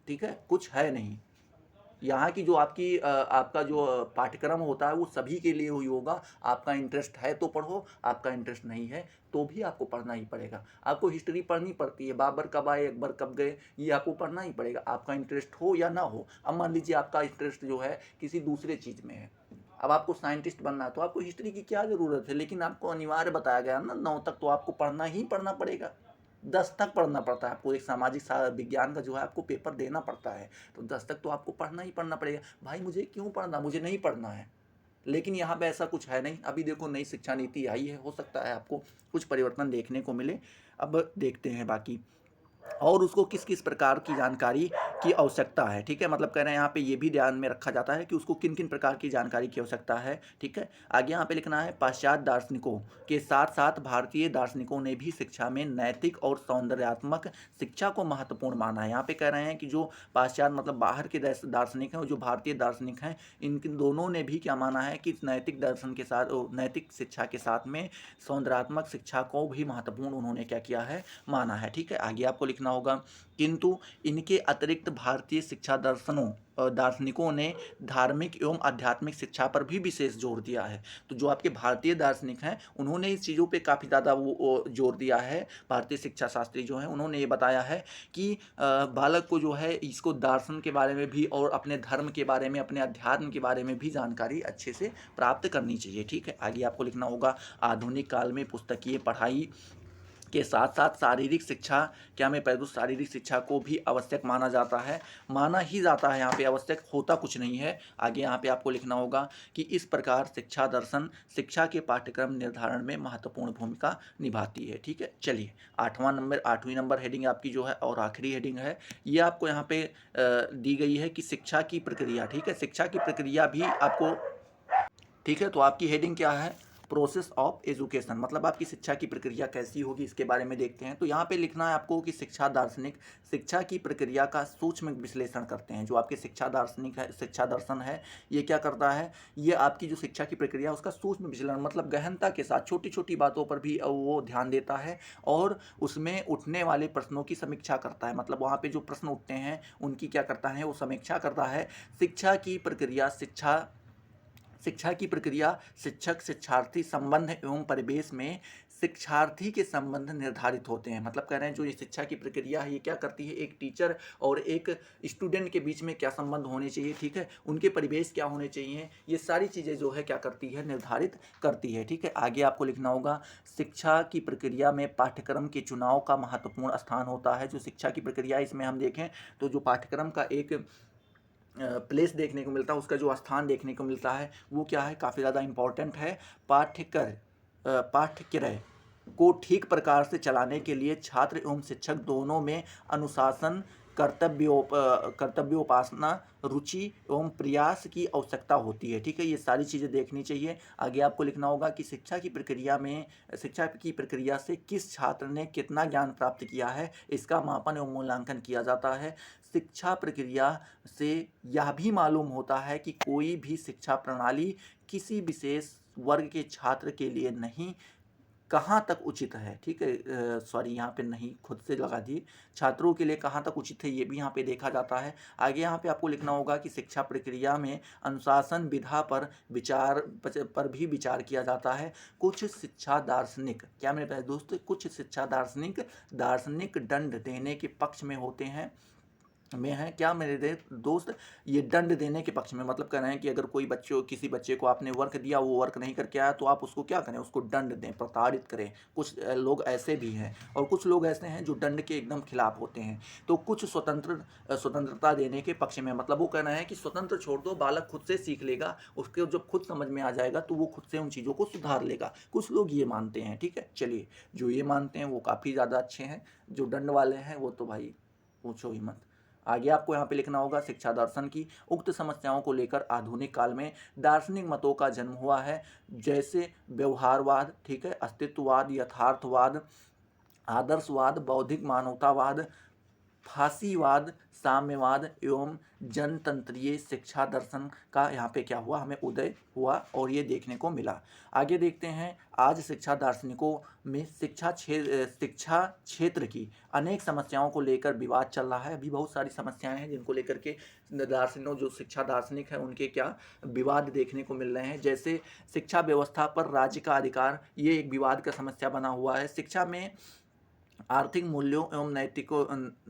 ठीक है, कुछ है नहीं, यहाँ की जो आपका जो पाठ्यक्रम होता है वो सभी के लिए ही होगा। आपका इंटरेस्ट है तो पढ़ो, आपका इंटरेस्ट नहीं है तो भी आपको पढ़ना ही पड़ेगा। आपको हिस्ट्री पढ़नी पड़ती है, बाबर कब आए, अकबर कब गए, ये आपको पढ़ना ही पड़ेगा, आपका इंटरेस्ट हो या ना हो। अब मान लीजिए आपका इंटरेस्ट जो है किसी दूसरे चीज़ में है, अब आपको साइंटिस्ट बनना है तो आपको हिस्ट्री की क्या ज़रूरत है, लेकिन आपको अनिवार्य बताया गया ना 9 तक तो आपको पढ़ना ही पढ़ना पड़ेगा। 10 तक पढ़ना पड़ता है आपको, एक सामाजिक विज्ञान का जो है आपको पेपर देना पड़ता है, तो 10 तक तो आपको पढ़ना ही पढ़ना पड़ेगा। भाई मुझे क्यों पढ़ना, मुझे नहीं पढ़ना है। लेकिन यहाँ पे ऐसा कुछ है नहीं। अभी देखो नई शिक्षा नीति आई है, हो सकता है आपको कुछ परिवर्तन देखने को मिले। अब देखते हैं बाकी और उसको किस किस प्रकार की जानकारी की आवश्यकता है, ठीक है। मतलब कह रहे हैं यहाँ पे ये भी ध्यान में रखा जाता है कि उसको किन किन प्रकार की जानकारी की आवश्यकता है, ठीक है। आगे यहाँ पे लिखना है पाश्चात्य दार्शनिकों के साथ साथ भारतीय दार्शनिकों ने भी शिक्षा में नैतिक और सौंदर्यात्मक शिक्षा को महत्वपूर्ण माना है। यहाँ पे कह रहे हैं कि जो पाश्चात्य मतलब बाहर के दार्शनिक हैं और जो भारतीय दार्शनिक हैं, इन दोनों ने भी क्या माना है कि नैतिक दर्शन के साथ नैतिक शिक्षा के साथ में सौंदर्यात्मक शिक्षा को भी महत्वपूर्ण उन्होंने क्या किया है, माना है, ठीक है। आगे आपको लिखना होगा किंतु इनके अतिरिक्त भारतीय शिक्षा दार्शनिकों ने धार्मिक एवं आध्यात्मिक शिक्षा पर भी विशेष जोर दिया है। तो जो आपके भारतीय दार्शनिक हैं उन्होंने इस चीज़ों पे काफ़ी ज़्यादा वो जोर दिया है। भारतीय शिक्षा शास्त्री जो हैं उन्होंने ये बताया है कि बालक को जो है इसको दर्शन के बारे में भी और अपने धर्म के बारे में, अपने अध्यात्म के बारे में भी जानकारी अच्छे से प्राप्त करनी चाहिए, ठीक है। आगे आपको लिखना होगा आधुनिक काल में पुस्तकीय पढ़ाई के साथ साथ शारीरिक शिक्षा, क्या मैं कह दूँ, शारीरिक शिक्षा को भी आवश्यक माना जाता है, माना ही जाता है, यहाँ पे आवश्यक होता कुछ नहीं है। आगे यहाँ पे आपको लिखना होगा कि इस प्रकार शिक्षा दर्शन शिक्षा के पाठ्यक्रम निर्धारण में महत्वपूर्ण भूमिका निभाती है, ठीक है। चलिए 8वीं नंबर हेडिंग आपकी जो है और आखिरी हेडिंग है, ये आपको यहाँ पे दी गई है कि शिक्षा की प्रक्रिया, ठीक है। शिक्षा की प्रक्रिया भी आपको, ठीक है। तो आपकी हेडिंग क्या है, प्रोसेस ऑफ एजुकेशन, मतलब आपकी शिक्षा की प्रक्रिया कैसी होगी इसके बारे में देखते हैं। तो यहाँ पे लिखना है आपको कि शिक्षा दार्शनिक शिक्षा की प्रक्रिया का सूक्ष्म विश्लेषण करते हैं। जो आपके शिक्षा दार्शनिक है, शिक्षा दर्शन है, ये क्या करता है, ये आपकी जो शिक्षा की प्रक्रिया है उसका सूक्ष्म विश्लेषण मतलब गहनता के साथ छोटी छोटी बातों पर भी वो ध्यान देता है और उसमें उठने वाले प्रश्नों की समीक्षा करता है। मतलब वहाँ पे जो प्रश्न उठते हैं उनकी क्या करता है, वो समीक्षा करता है। शिक्षा की प्रक्रिया शिक्षा की प्रक्रिया शिक्षक शिक्षार्थी संबंध एवं परिवेश में शिक्षार्थी के संबंध निर्धारित होते हैं। मतलब कह रहे हैं जो ये शिक्षा की प्रक्रिया है ये क्या करती है, एक टीचर और एक स्टूडेंट के बीच में क्या संबंध होने चाहिए, ठीक है, उनके परिवेश क्या होने चाहिए, ये सारी चीज़ें जो है क्या करती है, निर्धारित करती है, ठीक है। आगे आपको लिखना होगा शिक्षा की प्रक्रिया में पाठ्यक्रम के चुनाव का महत्वपूर्ण स्थान होता है। जो शिक्षा की प्रक्रिया इसमें हम देखें तो जो पाठ्यक्रम का एक प्लेस देखने को मिलता है, उसका जो स्थान देखने को मिलता है वो क्या है, काफ़ी ज़्यादा इम्पॉर्टेंट है। पाठ्यक्रम को ठीक प्रकार से चलाने के लिए छात्र एवं शिक्षक दोनों में अनुशासन, कर्तव्योपासना, रुचि एवं प्रयास की आवश्यकता होती है, ठीक है। ये सारी चीज़ें देखनी चाहिए। आगे आपको लिखना होगा कि शिक्षा की प्रक्रिया से किस छात्र ने कितना ज्ञान प्राप्त किया है, इसका मापन एवं मूल्यांकन किया जाता है। शिक्षा प्रक्रिया से यह भी मालूम होता है कि कोई भी शिक्षा प्रणाली किसी विशेष वर्ग के छात्र के लिए नहीं कहाँ तक उचित है, ठीक है। सॉरी यहाँ पे नहीं, खुद से लगा दी, छात्रों के लिए कहाँ तक उचित है ये भी यहाँ पे देखा जाता है। आगे यहाँ पे आपको लिखना होगा कि शिक्षा प्रक्रिया में अनुशासन विधा पर भी विचार किया जाता है। कुछ शिक्षा दार्शनिक, क्या मेरे प्यारे दोस्त, कुछ शिक्षा दार्शनिक दंड देने के पक्ष में होते हैं क्या मेरे दोस्त, ये दंड देने के पक्ष में, मतलब कह रहे हैं कि अगर कोई किसी बच्चे को आपने वर्क दिया, वो वर्क नहीं करके आया तो आप उसको क्या करें, उसको दंड दें, प्रताड़ित करें। कुछ लोग ऐसे भी हैं और कुछ लोग ऐसे हैं जो दंड के एकदम खिलाफ होते हैं। तो कुछ स्वतंत्रता देने के पक्ष में, मतलब वो कहना है कि स्वतंत्र छोड़ दो, बालक खुद से सीख लेगा, उसके जब खुद समझ में आ जाएगा तो वो खुद से उन चीज़ों को सुधार लेगा। कुछ लोग ये मानते हैं, ठीक है। चलिए, जो ये मानते हैं वो काफ़ी ज़्यादा अच्छे हैं, जो दंड वाले हैं वो तो भाई पूछो ही मत। आगे आपको यहाँ पे लिखना होगा शिक्षा दर्शन की उक्त समस्याओं को लेकर आधुनिक काल में दार्शनिक मतों का जन्म हुआ है, जैसे व्यवहारवाद, ठीक है, अस्तित्ववाद, यथार्थवाद, आदर्शवाद, बौद्धिक मानवतावाद, फांसीवाद, साम्यवाद एवं जनतंत्रीय शिक्षा दर्शन का यहाँ पे क्या हुआ, हमें उदय हुआ और ये देखने को मिला। आगे देखते हैं, आज शिक्षा दार्शनिकों में शिक्षा क्षेत्र की अनेक समस्याओं को लेकर विवाद चल रहा है। अभी बहुत सारी समस्याएं हैं जिनको लेकर के जो शिक्षा दार्शनिक हैं उनके क्या विवाद देखने को मिल रहे हैं। जैसे शिक्षा व्यवस्था पर राज्य का अधिकार, ये एक विवाद का समस्या बना हुआ है। शिक्षा में आर्थिक मूल्यों एवं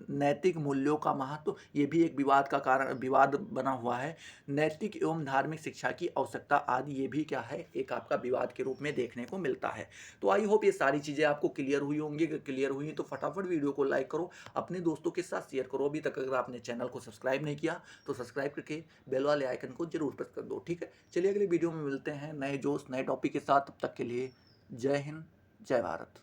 नैतिक मूल्यों का महत्व, ये भी एक विवाद बना हुआ है। नैतिक एवं धार्मिक शिक्षा की आवश्यकता आदि, ये भी क्या है, एक आपका विवाद के रूप में देखने को मिलता है। तो आई होप ये सारी चीज़ें आपको क्लियर हुई होंगी। अगर क्लियर हुई तो फटाफट वीडियो को लाइक करो, अपने दोस्तों के साथ शेयर करो। अभी तक अगर आपने चैनल को सब्सक्राइब नहीं किया तो सब्सक्राइब करके बेल वाले आइकन को जरूर प्रेस कर दो, ठीक है। चलिए अगली वीडियो में मिलते हैं नए जोश नए टॉपिक के साथ। तब तक के लिए जय हिंद, जय भारत।